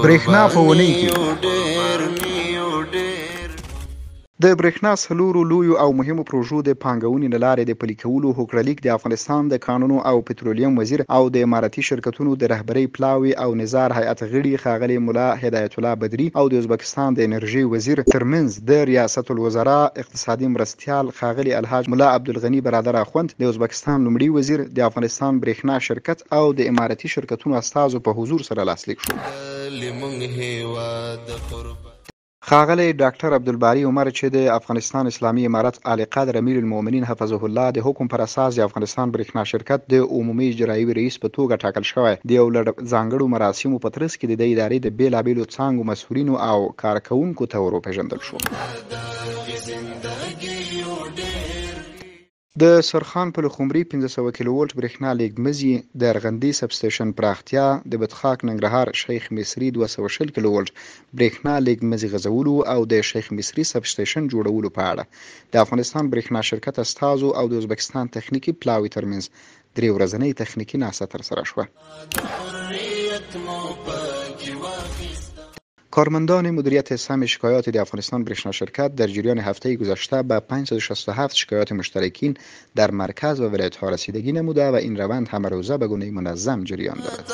برېښنا ښوونکي د برېښنا څلورو لویو او مهمو پروژو د پانګونې له لارې د پلي کولو هوکړلیک د افغانستان د کانونو او پترولیم وزیر او د اماراتي شرکتونو د رهبرۍ پلاوي او نظار هیئت غړي ښاغلي ملا هدایت الله بدري او د ازبکستان د انرژي وزیر ترمنځ د ریاست الوزرا اقتصادي مرستیال ښاغلي الحاج ملا عبدالغني برادر اخوند، د ازبکستان لومړي وزیر، د افغانستان برېښنا شرکت او د اماراتي شرکتونو استازو په حضور سره لاسلیک شو. ښاغلی ډاکټر عبدالباري عمر چې د افغانستان اسلامي امارت اعلی قدر امیر المؤمنین حفظه الله د حکم پر اساس د افغانستان برېښنا شرکت د عمومي اجرایوي رئیس په توګه ټاکل شوی، د یو ځانګړو مراسمو په ترڅ کې د دې ادارې د بېلابېلو څانګو مسؤلینو او کارکوونکو ته وروپېژندل شو. د سرخان په لخمري 1500 کیلو ولټ برېښنا لیږدمزي د ارغندې سب سټیشن پراختیا، د بطخاک ننګرهار شیخ مصري 220 کیلو ولټ برېښنا لیږدمزي غځولو او د شیخ مصري سب سټیشن جوړولو په اړه د افغانستان برېښنا شرکت استازو او د ازبکستان تخنیکي پلاوي ترمنځ 3 ورځنۍ تخنیکي ناسته ترسره شوه. کارمندان مدیریت سهم شکایات د افغانستان برېښنا شرکت در جریان هفته گذشته به 567 شکایات مشترکین در مرکز و ولایت‌ها رسیدگی نموده و این روند همه روزه به گونه منظم جریان دارد.